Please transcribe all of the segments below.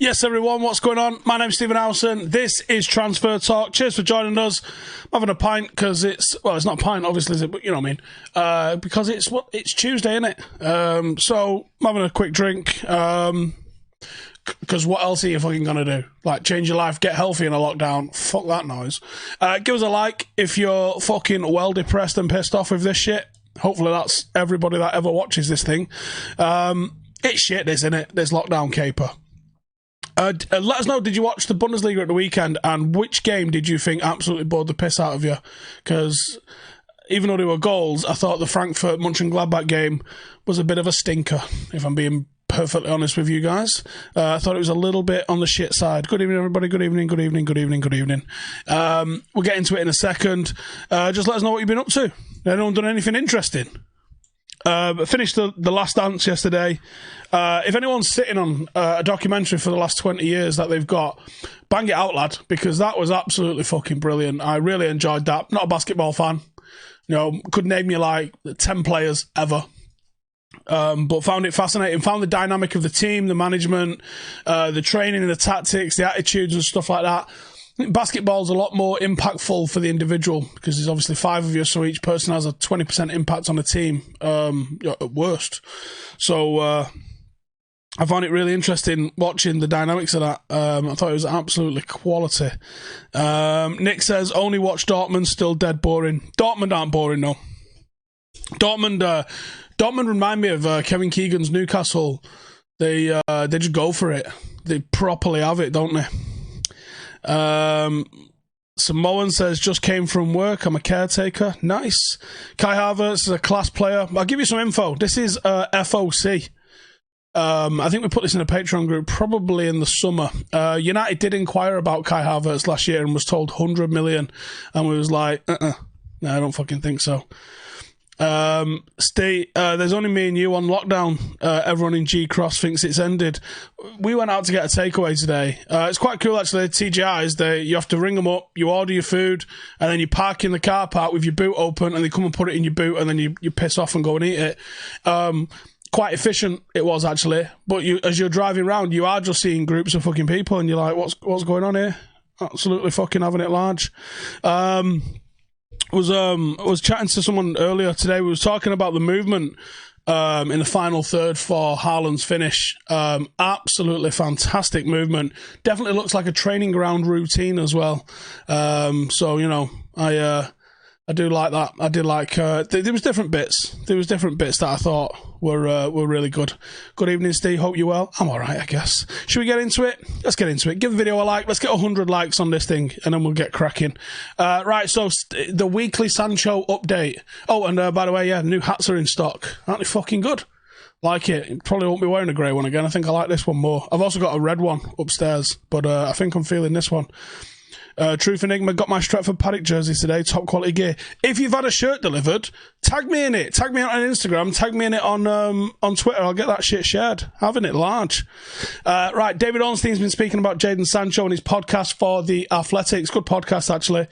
Yes, everyone, what's going on? My name's Stephen Howson. This is Transfer Talk. Cheers for joining us. I'm having a pint because it's not a pint, obviously, is it? But you know what I mean. Because it's Tuesday, isn't it? So I'm having a quick drink. Because what else are you fucking gonna do? Like, change your life, get healthy in a lockdown? Fuck that noise. Give us a like if you're fucking well depressed and pissed off with this shit. Hopefully that's everybody that ever watches this thing. It's shit, isn't it? This lockdown caper. Let us know, did you watch the Bundesliga at the weekend, and which game did you think absolutely bored the piss out of you? Because even though there were goals, I thought the Frankfurt Mönchengladbach game was a bit of a stinker, if I'm being perfectly honest with you guys. I thought it was a little bit on the shit side. Good evening, everybody. Good evening, good evening, good evening, good evening. We'll get into it in a second. Just let us know what you've been up to. Anyone done anything interesting? Finished the Last Dance yesterday. If anyone's sitting on a documentary for the last 20 years that they've got, bang it out, lad, because that was absolutely fucking brilliant. I really enjoyed that. Not a basketball fan. You know, could name you like 10 players ever. But found it fascinating. Found the dynamic of the team, the management, the training, the tactics, the attitudes and stuff like that. I think basketball's a lot more impactful for the individual because there's obviously 5 of you, so each person has a 20% impact on the team, at worst. So I found it really interesting watching the dynamics of that. I thought it was absolutely quality. Nick says, only watch Dortmund, still dead boring. Dortmund aren't boring, no. Dortmund remind me of Kevin Keegan's Newcastle. They just go for it. They properly have it, don't they? Samoan says, just came from work, I'm a caretaker. Nice. Kai Havertz is a class player. I'll give you some info. This is FOC. I think we put this in a Patreon group probably in the summer. United did inquire about Kai Havertz last year and was told 100 million, and we was like, no, I don't fucking think so. There's only me and you on lockdown. Everyone in G-Cross thinks it's ended. We went out to get a takeaway today. It's quite cool actually. TGI's, you have to ring them up, you order your food, and then you park in the car park with your boot open, and they come and put it in your boot, and then you piss off and go and eat it. Quite efficient it was actually, but as you're driving around, you are just seeing groups of fucking people, and you're like, what's going on here? Absolutely fucking having it large. I was chatting to someone earlier today. We was talking about the movement in the final third for Haaland's finish. Absolutely fantastic movement. Definitely looks like a training ground routine as well. So you know, I do like that. I did like there was different bits. There was different bits that I thought were really good. Good evening, Steve. Hope you're well. I'm all right, I guess. Should we get into it? Let's get into it. Give the video a like. Let's get 100 likes on this thing, and then we'll get cracking. Right. So the weekly Sancho update. Oh, and by the way, yeah, new hats are in stock. Aren't they fucking good? Like it. Probably won't be wearing a grey one again. I think I like this one more. I've also got a red one upstairs, but I think I'm feeling this one. Truth Enigma, got my Stretford Paddock jersey today, top quality gear. If you've had a shirt delivered, tag me in it. Tag me on Instagram, tag me in it on Twitter. I'll get that shit shared. Having it large. Right, David Ornstein's been speaking about Jadon Sancho on his podcast for The Athletics. Good podcast, actually.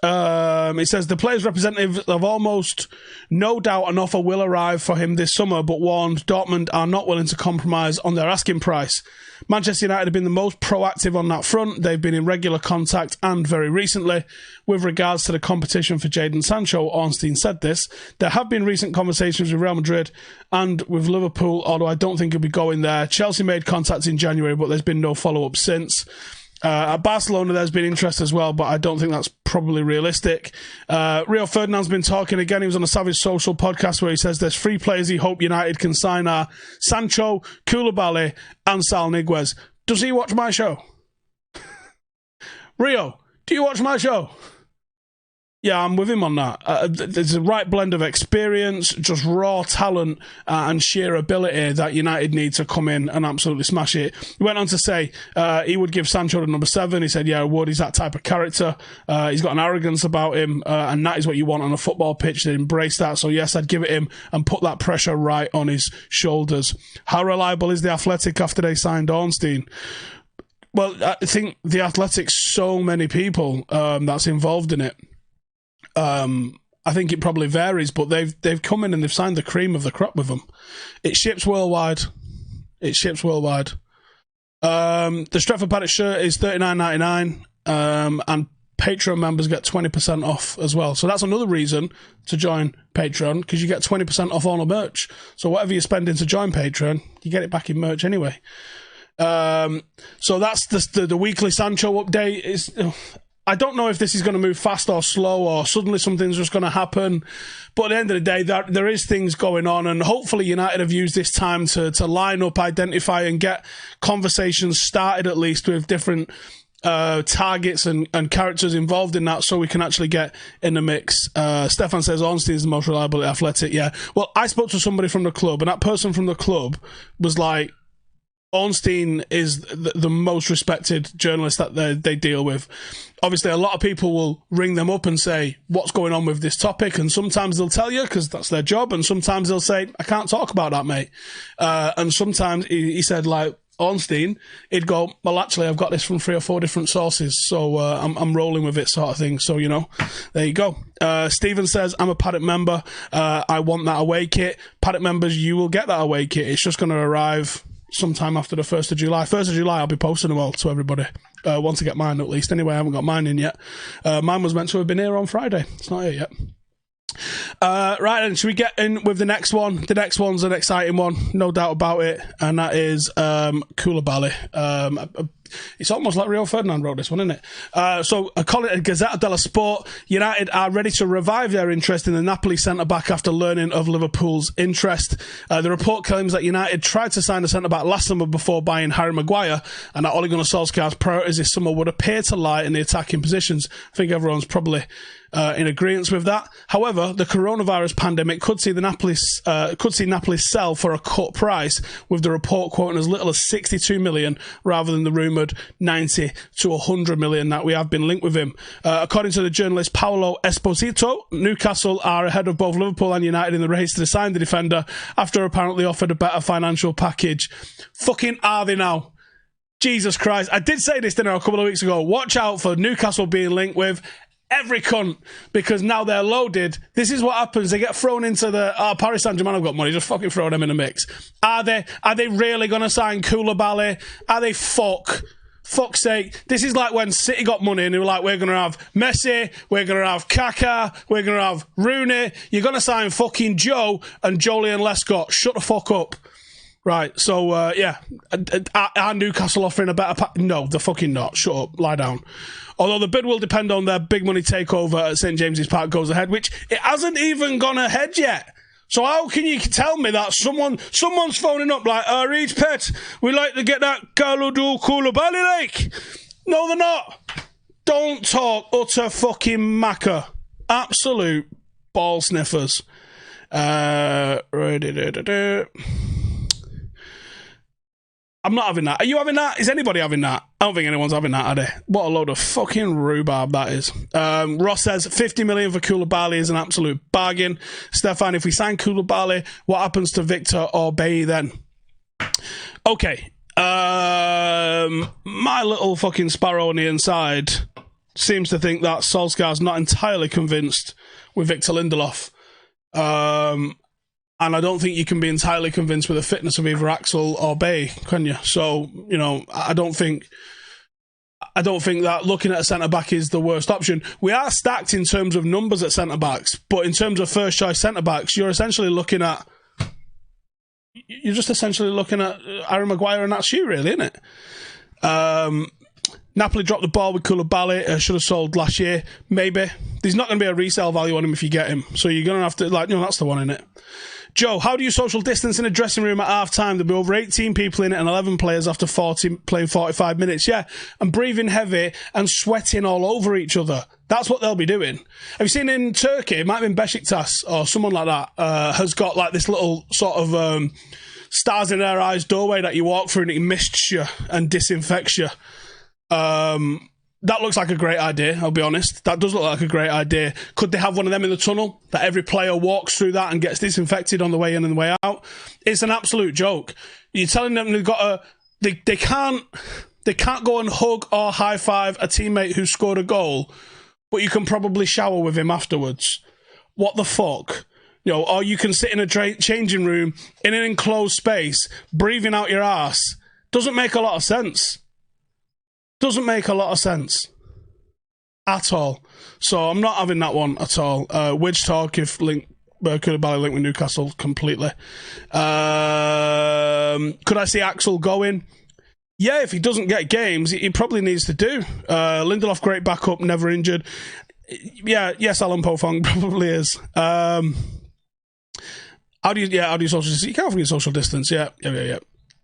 It says the players' representatives have almost no doubt an offer will arrive for him this summer, but warned Dortmund are not willing to compromise on their asking price. Manchester United have been the most proactive on that front. They've been in regular contact, and very recently, with regards to the competition for Jadon Sancho, Ornstein said this. There have been recent conversations with Real Madrid and with Liverpool, although I don't think he'll be going there. Chelsea made contact in January, but there's been no follow-up since. At Barcelona, there's been interest as well, but I don't think that's probably realistic. Rio Ferdinand's been talking again. He was on a Savage Social podcast where he says there's 3 players he hopes United can sign are Sancho, Coulibaly, and Sal Niguez. Does he watch my show? Rio, do you watch my show? Yeah, I'm with him on that. There's a right blend of experience, just raw talent, and sheer ability that United need to come in and absolutely smash it. He went on to say he would give Sancho the number 7. He said, yeah, I would. He's that type of character. He's got an arrogance about him, and that is what you want on a football pitch. They embrace that. So, yes, I'd give it him and put that pressure right on his shoulders. How reliable is the Athletic after they signed Ornstein? Well, I think the Athletic's so many people that's involved in it. I think it probably varies, but they've come in and they've signed the cream of the crop with them. It ships worldwide. The Stretford Paddock shirt is $39.99, and Patreon members get 20% off as well. So that's another reason to join Patreon, because you get 20% off all the merch. So whatever you're spending to join Patreon, you get it back in merch anyway. So that's the weekly Sancho update. I don't know if this is going to move fast or slow, or suddenly something's just going to happen. But at the end of the day, there is things going on, and hopefully United have used this time to line up, identify, and get conversations started at least with different targets and characters involved in that, so we can actually get in the mix. Stefan says Ornstein is the most reliable Athletic. Yeah. Well, I spoke to somebody from the club, and that person from the club was like, Ornstein is the most respected journalist that they deal with. Obviously, a lot of people will ring them up and say, what's going on with this topic? And sometimes they'll tell you because that's their job. And sometimes they'll say, I can't talk about that, mate. And sometimes he said, like, Ornstein, he'd go, well, actually, I've got this from 3 or 4 different sources, so I'm rolling with it, sort of thing. So, you know, there you go. Stephen says, I'm a Paddock member. I want that away kit. Paddock members, you will get that away kit. It's just going to arrive sometime after the 1st of July. 1st of July, I'll be posting them all to everybody. Want to get mine at least. Anyway, I haven't got mine in yet. Mine was meant to have been here on Friday. It's not here yet. Right, then, should we get in with the next one? The next one's an exciting one, no doubt about it, and that is Coulibaly. It's almost like Rio Ferdinand wrote this one, isn't it? So, according to Gazzetta dello Sport, United are ready to revive their interest in the Napoli centre-back after learning of Liverpool's interest. The report claims that United tried to sign a centre-back last summer before buying Harry Maguire, and that Ole Gunnar Solskjaer's priorities this summer would appear to lie in the attacking positions. I think everyone's probably in agreement with that. However, the coronavirus pandemic could see Napoli sell for a cut price, with the report quoting as little as 62 million rather than the rumoured 90 to 100 million that we have been linked with him. According to the journalist Paolo Esposito, Newcastle are ahead of both Liverpool and United in the race to sign the defender after apparently offered a better financial package. Fucking are they now? Jesus Christ. I did say this, didn't I, a couple of weeks ago. Watch out for Newcastle being linked with every cunt, because now they're loaded. This is what happens. They get thrown into the Paris Saint-Germain have got money, just fucking throw them in the mix. Are they really going to sign Coulibaly? Are they fuck's sake? This is like when City got money and they were like, we're going to have Messi, we're going to have Kaká, we're going to have Rooney. You're going to sign fucking Joe and Jolie and Lescott. Shut the fuck up. Right, so, yeah. Are Newcastle offering a better pack? No, they're fucking not. Shut up. Lie down. Although the bid will depend on their big money takeover at St James's Park goes ahead, which it hasn't even gone ahead yet. So how can you tell me that someone's phoning up like, Reach Pet, we like to get that Kalidou Koulibaly like? No, they're not. Don't talk utter fucking macker. Absolute ball sniffers. I'm not having that. Are you having that? Is anybody having that? I don't think anyone's having that, are they? What a load of fucking rhubarb that is. Ross says 50 million for Coulibaly is an absolute bargain. Stefan, if we sign Coulibaly, what happens to Victor or Bailly then? Okay. My little fucking sparrow on the inside seems to think that Solskjaer's not entirely convinced with Victor Lindelof. And I don't think you can be entirely convinced with the fitness of either Axel or Bay, can you? So, you know, I don't think that looking at a centre-back is the worst option. We are stacked in terms of numbers at centre-backs, but in terms of first-choice centre-backs, you're just essentially looking at Harry Maguire, and that's you, really, isn't it? Napoli dropped the ball with Coulibaly. Should have sold last year. Maybe. There's not going to be a resale value on him if you get him. So you're going to have to, that's the one, innit? Joe, how do you social distance in a dressing room at half-time? There'll be over 18 people in it and 11 players after playing 45 minutes. Yeah, and breathing heavy and sweating all over each other. That's what they'll be doing. Have you seen in Turkey, it might have been Besiktas or someone like that, has got like this little sort of stars in their eyes doorway that you walk through and it mists you and disinfects you. That looks like a great idea, I'll be honest. That does look like a great idea. Could they have one of them in the tunnel, that every player walks through that and gets disinfected on the way in and the way out? It's an absolute joke. You're telling them they've got they can't go and hug or high-five a teammate who scored a goal, but you can probably shower with him afterwards. What the fuck? You know, or you can sit in a changing room in an enclosed space, breathing out your ass, Doesn't make a lot of sense. Doesn't make a lot of sense. At all. So I'm not having that one at all. Widge talk if Coulibaly linked with Newcastle completely. Could I see Axel going? Yeah, if he doesn't get games, he probably needs to do. Lindelof, great backup, never injured. Yeah, yes, Alan Pofong probably is. How do you social distance? You can't forget social distance. Yeah.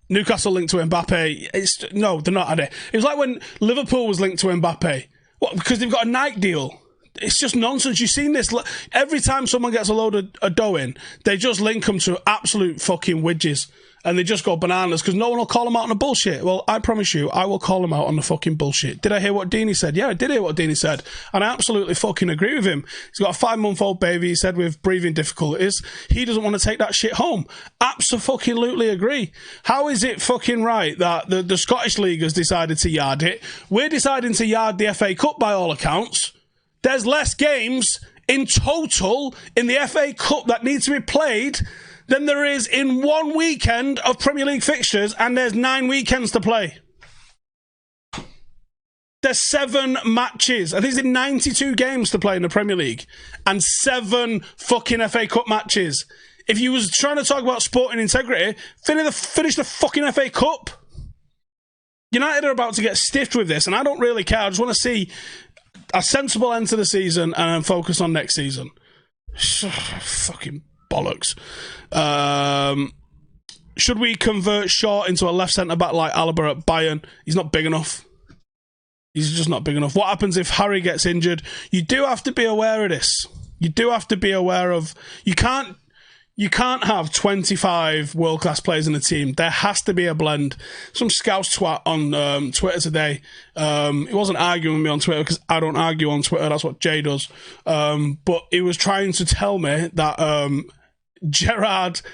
Newcastle linked to Mbappe. No, they're not, are they? It was like when Liverpool was linked to Mbappe. What? Because they've got a Nike deal. It's just nonsense. You've seen this. Every time someone gets a load of dough in, they just link them to absolute fucking widgets. And they just go bananas because no one will call them out on the bullshit. Well, I promise you, I will call them out on the fucking bullshit. Did I hear what Deeney said? Yeah, I did hear what Deeney said. And I absolutely fucking agree with him. He's got a 5-month-old baby, he said, with breathing difficulties. He doesn't want to take that shit home. Absolutely agree. How is it fucking right that the Scottish League has decided to yard it? We're deciding to yard the FA Cup by all accounts. There's less games in total in the FA Cup that need to be played than there is in one weekend of Premier League fixtures, and there's 9 weekends to play. There's 7 matches. I think it's 92 games to play in the Premier League, and 7 fucking FA Cup matches. If you was trying to talk about sporting integrity, finish the fucking FA Cup. United are about to get stiffed with this, and I don't really care. I just want to see a sensible end to the season and then focus on next season. Fucking bollocks. Should we convert Shaw into a left centre-back like Alaba at Bayern? He's not big enough. He's just not big enough. What happens if Harry gets injured? You do have to be aware of this. You do have to be aware of... You can't have 25 world-class players in the team. There has to be a blend. Some scouse twat on Twitter today. He wasn't arguing with me on Twitter because I don't argue on Twitter. That's what Jay does. But he was trying to tell me that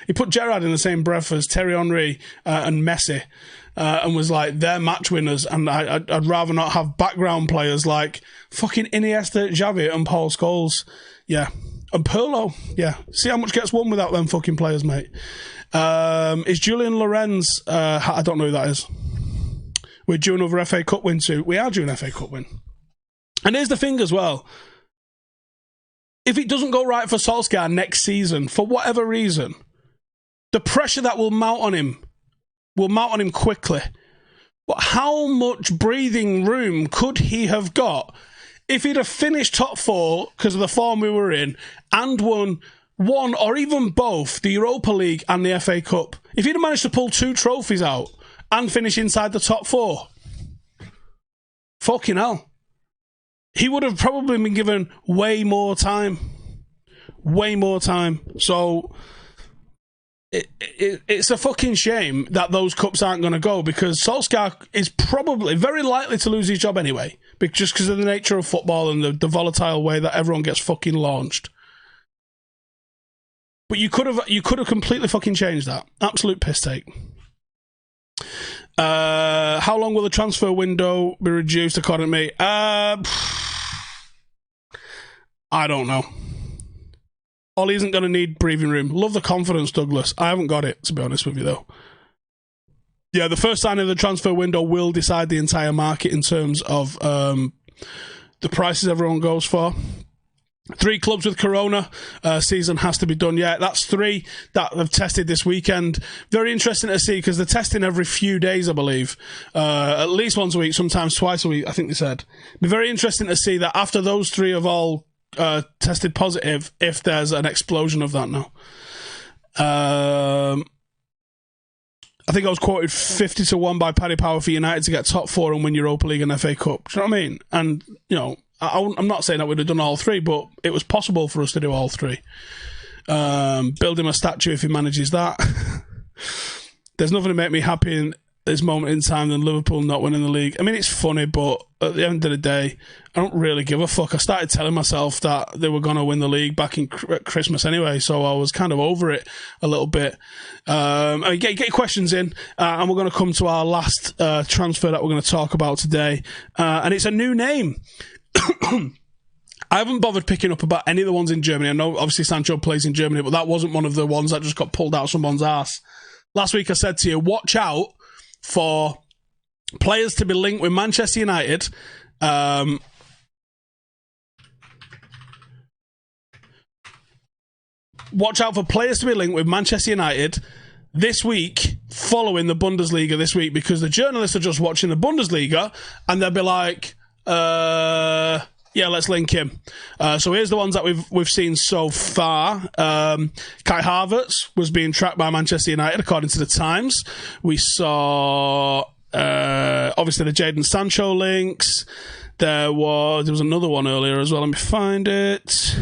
he put Gerrard in the same breath as Thierry Henry and Messi. And was like, they're match winners, and I'd rather not have background players like fucking Iniesta, Xavi, and Paul Scholes. Yeah. And Pirlo. Yeah. See how much gets won without them fucking players, mate. Is Julian Lorenz... I don't know who that is. We're due another FA Cup win too. We are due an FA Cup win. And here's the thing as well. If it doesn't go right for Solskjaer next season, for whatever reason, the pressure that will mount on him quickly. But how much breathing room could he have got if he'd have finished top 4 because of the form we were in and won one or even both, the Europa League and the FA Cup? If he'd have managed to pull 2 trophies out and finish inside the top 4, fucking hell. He would have probably been given way more time. Way more time. So... It's a fucking shame that those cups aren't going to go because Solskjaer is probably very likely to lose his job anyway, just because of the nature of football and the volatile way that everyone gets fucking launched. But you could have completely fucking changed that. Absolute piss take. How long will the transfer window be reduced according to me? I don't know. Ollie isn't going to need breathing room. Love the confidence, Douglas. I haven't got it, to be honest with you, though. Yeah, the first sign of the transfer window will decide the entire market in terms of the prices everyone goes for. 3 clubs with Corona. Season has to be done. Yeah, that's 3 that have tested this weekend. Very interesting to see because they're testing every few days, I believe. At least once a week, sometimes twice a week, I think they said. It'd be very interesting to see that after those 3 have all tested positive, if there's an explosion of that now. I think I was quoted 50-1 by Paddy Power for United to get top 4 and win Europa League and FA Cup. Do you know what I mean? And, you know, I'm not saying that we'd have done all 3, but it was possible for us to do all 3. Build him a statue if he manages that. There's nothing to make me happy in this moment in time than Liverpool not winning the league. I mean, it's funny, but at the end of the day, I don't really give a fuck. I started telling myself that they were going to win the league back in Christmas anyway, so I was kind of over it a little bit. Get your questions in, and we're going to come to our last transfer that we're going to talk about today, and it's a new name. I haven't bothered picking up about any of the ones in Germany. I know, obviously, Sancho plays in Germany, but that wasn't one of the ones that just got pulled out of someone's ass. Last week I said to you, watch out for players to be linked with Manchester United. Watch out for players to be linked with Manchester United this week, following the Bundesliga this week, because the journalists are just watching the Bundesliga and they'll be like, yeah, let's link him. So here's the ones that we've seen so far. Kai Havertz was being tracked by Manchester United, according to the Times. We saw obviously the Jadon Sancho links. There was another one earlier as well. Let me find it.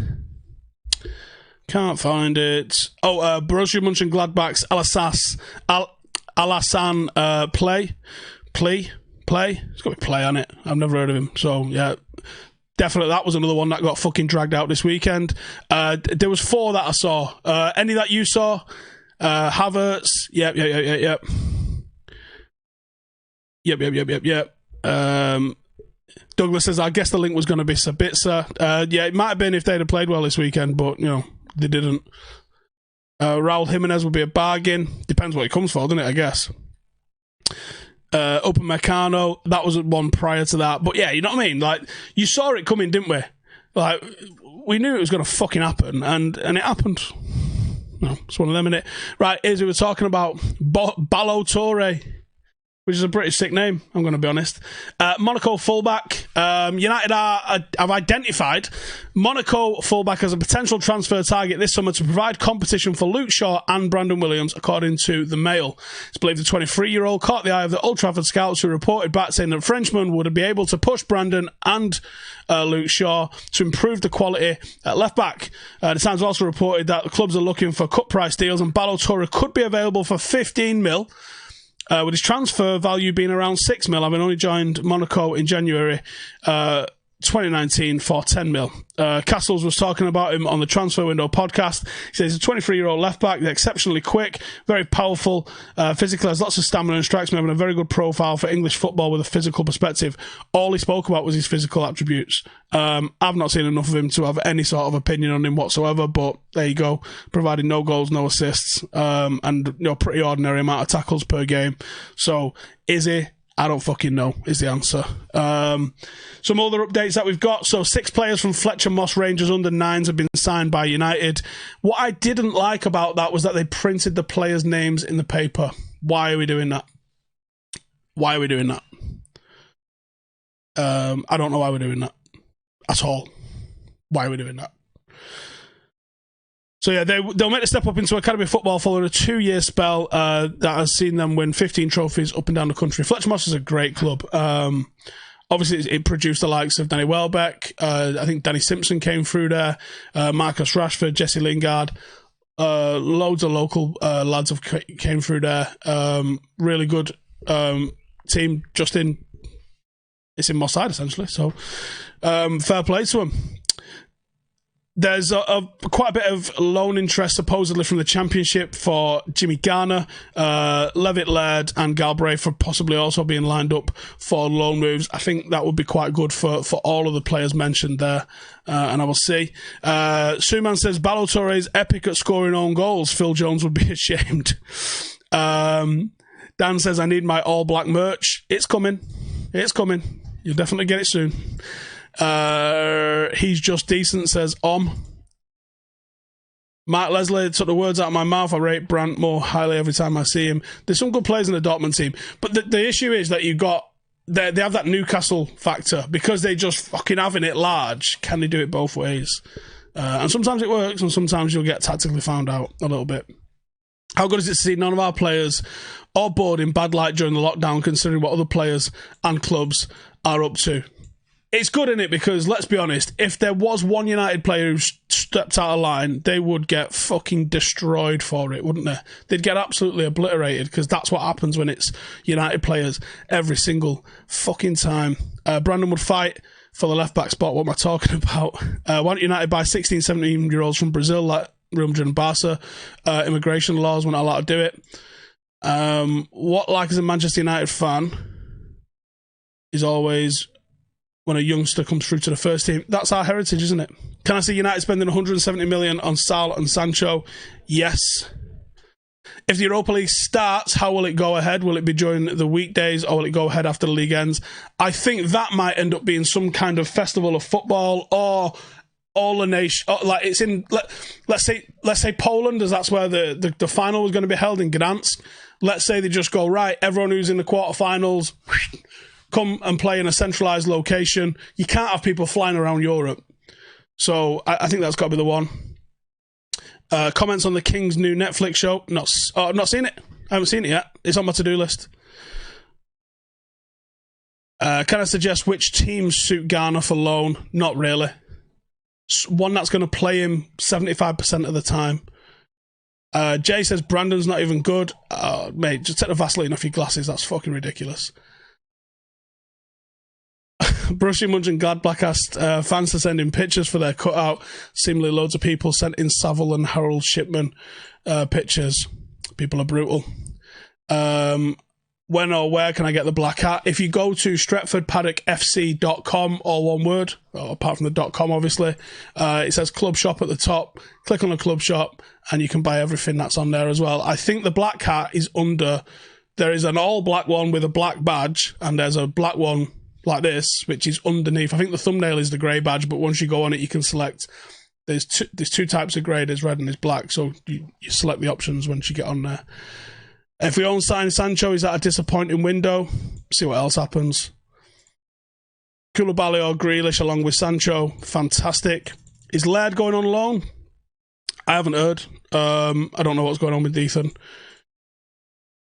Can't find it. Oh, Borussia Mönchengladbach's Alassane Play. It's got to be Play on it. I've never heard of him. So, yeah, definitely that was another one that got fucking dragged out this weekend. There was 4 that I saw. Any that you saw? Havertz. Yep. Douglas says, I guess the link was going to be Sabitzer. Yeah, it might have been if they'd have played well this weekend, but, you know, they didn't. Raul Jimenez would be a bargain. Depends what he comes for, doesn't it, I guess. Upper Meccano, that was one prior to that. But yeah, you know what I mean? Like, you saw it coming, didn't we? Like, we knew it was going to fucking happen, and it happened. No, it's one of them, innit? Right, here's who we're talking about. Ballo-Touré, which is a pretty sick name, I'm going to be honest. Monaco fullback. United have identified Monaco fullback as a potential transfer target this summer to provide competition for Luke Shaw and Brandon Williams, according to the Mail. It's believed the 23-year-old caught the eye of the Old Trafford scouts, who reported back saying that Frenchman would be able to push Brandon and Luke Shaw to improve the quality at left back. The Times also reported that the clubs are looking for cut price deals, and Ballo-Touré could be available for 15 mil. With his transfer value being around 6 mil, having only joined Monaco in January 2019 for 10 mil. Castles was talking about him on the Transfer Window podcast. He says he's a 23-year-old left-back. They're exceptionally quick, very powerful, physically has lots of stamina and strikes me having a very good profile for English football with a physical perspective. All he spoke about was his physical attributes. I've not seen enough of him to have any sort of opinion on him whatsoever, but there you go, providing no goals, no assists, and pretty ordinary amount of tackles per game. So, is he? I don't fucking know, is the answer. Some other updates that we've got. So 6 players from Fletcher Moss Rangers under 9s have been signed by United. What I didn't like about that was that they printed the players' names in the paper. Why are we doing that? I don't know why we're doing that at all. Why are we doing that? So yeah, they'll make the step up into academy football following a 2-year spell that has seen them win 15 trophies up and down the country. Fletcher Moss is a great club. Obviously, it produced the likes of Danny Welbeck. I think Danny Simpson came through there. Marcus Rashford, Jesse Lingard. Loads of local lads have came through there. Really good team. It's in Moss Side, essentially. So fair play to them. There's quite a bit of loan interest supposedly from the Championship for Jimmy Garner, Levitt Laird and Galbraith for possibly also being lined up for loan moves. I think that would be quite good for all of the players mentioned there, and I will see. Suman says, Ballo-Touré's epic at scoring own goals. Phil Jones would be ashamed. Dan says, I need my all-black merch. It's coming. You'll definitely get it soon. He's just decent, says Mark Leslie took the words out of my mouth. I rate Brandt more highly every time I see him. There's some good players in the Dortmund team, but the issue is that they have that Newcastle factor because they just fucking having it large. Can they do it both ways? And sometimes it works, and sometimes you'll get tactically found out a little bit. How good is it to see none of our players are bored in bad light during the lockdown, considering what other players and clubs are up to? It's good, isn't it? Because, let's be honest, if there was one United player who stepped out of line, they would get fucking destroyed for it, wouldn't they? They'd get absolutely obliterated, because that's what happens when it's United players every single fucking time. Brandon would fight for the left-back spot. What am I talking about? Why don't United buy 16, 17-year-olds from Brazil, like Real Madrid and Barca? Immigration laws won't allow to do it. What, like, as a Manchester United fan, is always when a youngster comes through to the first team. That's our heritage, isn't it? Can I see United spending 170 million on Sal and Sancho? Yes. If the Europa League starts, how will it go ahead? Will it be during the weekdays or will it go ahead after the league ends? I think that might end up being some kind of festival of football or all the nation. Like it's in, let's say Poland, as that's where the final was going to be held in Gdansk. Let's say they just go, right, everyone who's in the quarterfinals, come and play in a centralised location. You can't have people flying around Europe. So I think that's got to be the one. Comments on the King's new Netflix show. I've not seen it. I haven't seen it yet. It's on my to-do list. Can I suggest which teams suit Garner for loan? Not really. One that's going to play him 75% of the time. Jay says Brandon's not even good. Mate, just take the Vaseline off your glasses. That's fucking ridiculous. Brushy Munch and Gladblack asked fans to send in pictures for their cutout. Seemingly loads of people sent in Savile and Harold Shipman pictures. People are brutal. When or where can I get the black hat? If you go to stretfordpaddockfc.com, all one word, apart from the .com obviously, it says club shop at the top. Click on the club shop and you can buy everything that's on there as well. I think the black hat is under, there is an all black one with a black badge and there's a black one like this, which is underneath. I think the thumbnail is the grey badge, but once you go on it, you can select. There's two types of grey. There's red and there's black. So you select the options once you get on there. If we don't sign Sancho, is that a disappointing window? See what else happens. Coulibaly or Grealish along with Sancho, fantastic. Is Laird going on loan? I haven't heard. I don't know what's going on with Ethan.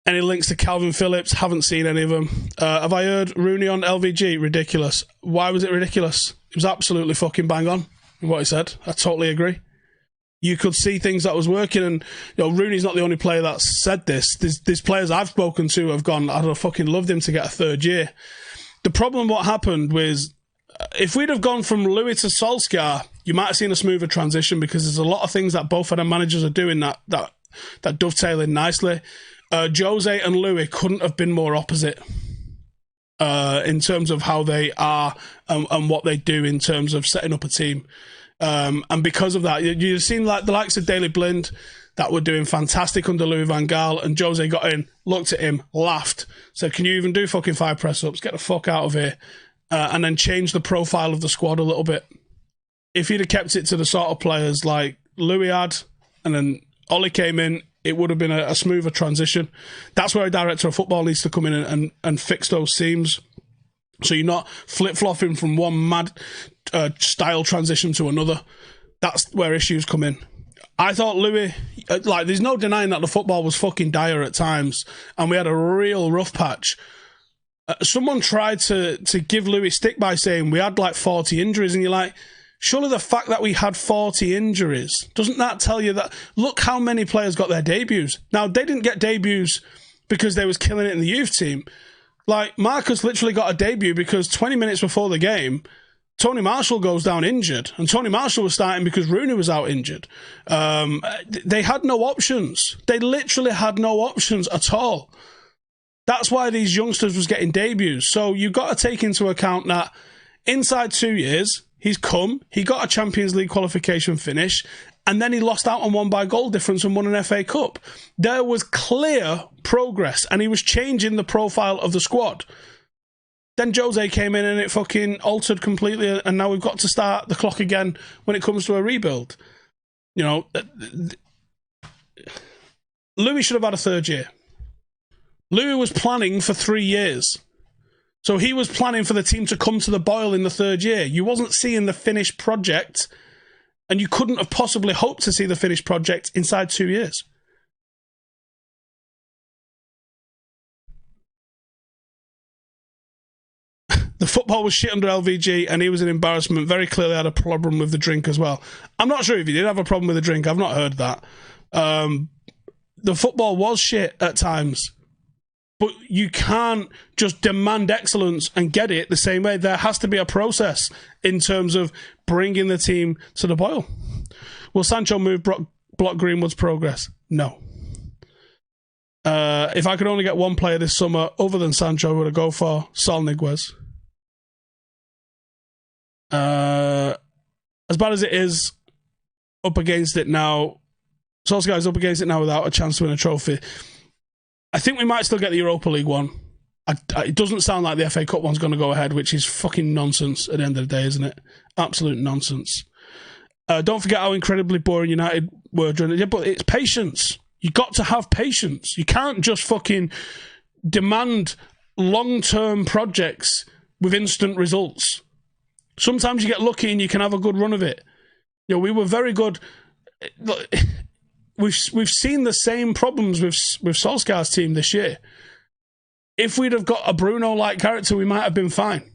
Any links to Calvin Phillips? Haven't seen any of them. Have I heard Rooney on LVG? Ridiculous. Why was it ridiculous? It was absolutely fucking bang on in what he said. I totally agree. You could see things that was working, and Rooney's not the only player that's said this. There's players I've spoken to have gone, I'd have fucking loved him to get a third year. The problem what happened was, if we'd have gone from Louis to Solskjaer, you might have seen a smoother transition because there's a lot of things that both of them managers are doing that dovetail in nicely. Jose and Louis couldn't have been more opposite in terms of how they are and what they do in terms of setting up a team. And because of that, you've seen like the likes of Daley Blind that were doing fantastic under Louis van Gaal, and Jose got in, looked at him, laughed, said, "Can you even do fucking 5 press-ups? Get the fuck out of here." And then changed the profile of the squad a little bit. If he'd have kept it to the sort of players like Louis had, and then Ollie came in, it would have been a smoother transition. That's where a director of football needs to come in and fix those seams. So you're not flip-flopping from one mad style transition to another. That's where issues come in. I thought Louis, there's no denying that the football was fucking dire at times, and we had a real rough patch. Someone tried to give Louis stick by saying we had like 40 injuries, and you're like, surely the fact that we had 40 injuries, doesn't that tell you that, look how many players got their debuts? Now, they didn't get debuts because they was killing it in the youth team. Like, Marcus literally got a debut because 20 minutes before the game, Tony Marshall goes down injured, and Tony Marshall was starting because Rooney was out injured. They had no options. They literally had no options at all. That's why these youngsters was getting debuts. So you've got to take into account that inside 2 years, he's come, he got a Champions League qualification finish, and then he lost out on one by goal difference and won an FA Cup. There was clear progress, and he was changing the profile of the squad. Then Jose came in and it fucking altered completely, and now we've got to start the clock again when it comes to a rebuild. Louis should have had a third year. Louis was planning for 3 years. So he was planning for the team to come to the boil in the third year. You wasn't seeing the finished project, and you couldn't have possibly hoped to see the finished project inside 2 years. The football was shit under LVG, and he was an embarrassment. Very clearly had a problem with the drink as well. I'm not sure if he did have a problem with the drink. I've not heard that. The football was shit at times. But you can't just demand excellence and get it the same way. There has to be a process in terms of bringing the team to the boil. Will Sancho move block Greenwood's progress? No. If I could only get one player this summer other than Sancho, would I go for Sol Niguez? As bad as it is, up against it now, Solskjaer's up against it now without a chance to win a trophy. I think we might still get the Europa League one. It doesn't sound like the FA Cup one's going to go ahead, which is fucking nonsense at the end of the day, isn't it? Absolute nonsense. Don't forget how incredibly boring United were during the day, but it's patience. You got to have patience. You can't just fucking demand long-term projects with instant results. Sometimes you get lucky and you can have a good run of it. You know, we were very good. Look, we've seen the same problems with Solskjaer's team this year. If we'd have got a Bruno-like character, we might have been fine.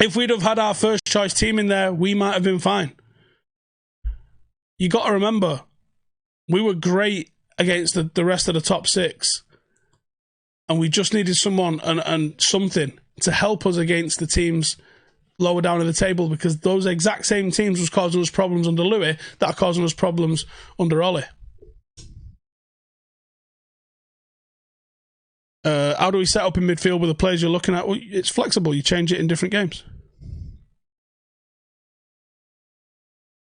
If we'd have had our first choice team in there, we might have been fine. You got to remember, we were great against the rest of the top six. And we just needed someone and something to help us against the teams lower down in the table, because those exact same teams was causing us problems under Louis that are causing us problems under Ollie. How do we set up in midfield with the players you're looking at? Well, it's flexible. You change it in different games.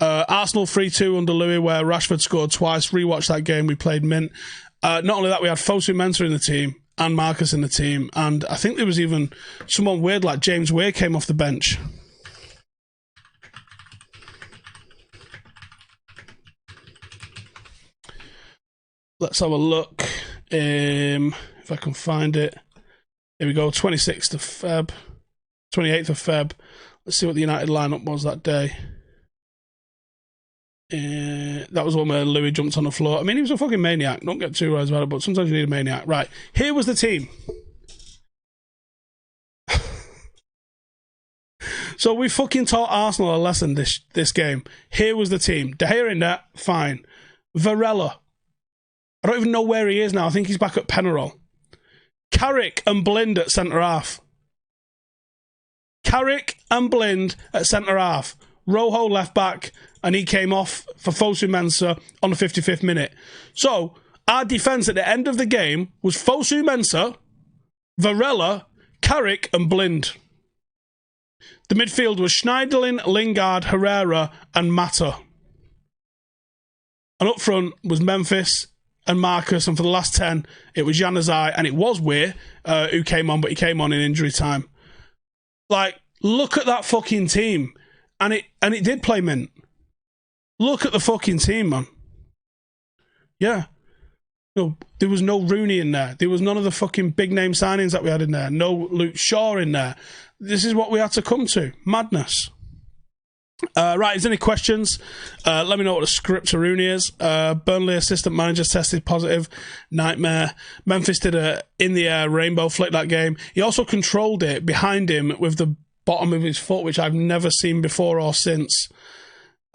Arsenal 3-2 under Louis, where Rashford scored twice. Rewatched that game. We played mint. Not only that, we had Fosu Mensah in the team and Marcus in the team. And I think there was even someone weird like James Weir came off the bench. Let's have a look. If I can find it. Here we go, 26th of Feb. 28th of Feb. Let's see what the United lineup was that day. That was one where Louis jumped on the floor. I mean, he was a fucking maniac. Don't get too worried about it, but sometimes you need a maniac. Right, here was the team. So we fucking taught Arsenal a lesson this game. Here was the team. De Gea in there, fine. Varela. I don't even know where he is now. I think he's back at Penarol. Carrick and Blind at centre-half. Carrick and Blind at centre-half. Rojo left-back, and he came off for Fosu Mensah on the 55th minute. So, our defence at the end of the game was Fosu Mensah, Varela, Carrick and Blind. The midfield was Schneiderlin, Lingard, Herrera and Mata. And up front was Memphis and Marcus, and for the last 10, it was Januzaj, and it was Weir who came on, but he came on in injury time. Like, look at that fucking team. And it did play mint. Look at the fucking team, man. Yeah. No, there was no Rooney in there. There was none of the fucking big name signings that we had in there. No Luke Shaw in there. This is what we had to come to. Madness. Right, is there any questions? Let me know what the script to Rooney is. Burnley assistant manager tested positive. Nightmare. Memphis did a in-the-air rainbow flick that game. He also controlled it behind him with the bottom of his foot, which I've never seen before or since.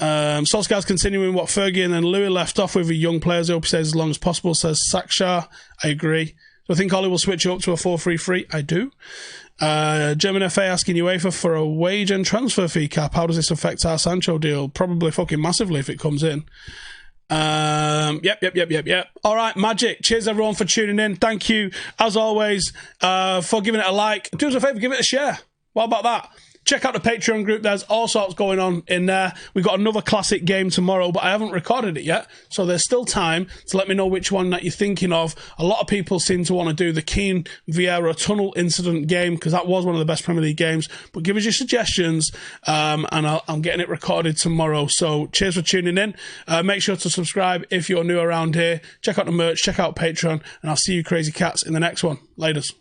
Solskjaer's continuing what Fergie and Louis left off with young players. I hope he stays as long as possible, says Sakshar. I agree. So I think Ollie will switch up to a 4-3-3. I do. German FA asking UEFA for a wage and transfer fee cap. How does this affect our Sancho deal? Probably fucking massively if it comes in. Yep. All right, magic. Cheers everyone for tuning in. Thank you, as always, for giving it a like. Do us a favour, give it a share. What about that? Check out the Patreon group. There's all sorts going on in there. We've got another classic game tomorrow, but I haven't recorded it yet. So there's still time to let me know which one that you're thinking of. A lot of people seem to want to do the Keane Vieira tunnel incident game, because that was one of the best Premier League games. But give us your suggestions, and I'm getting it recorded tomorrow. So cheers for tuning in. Make sure to subscribe if you're new around here. Check out the merch, check out Patreon, and I'll see you crazy cats in the next one. Laters.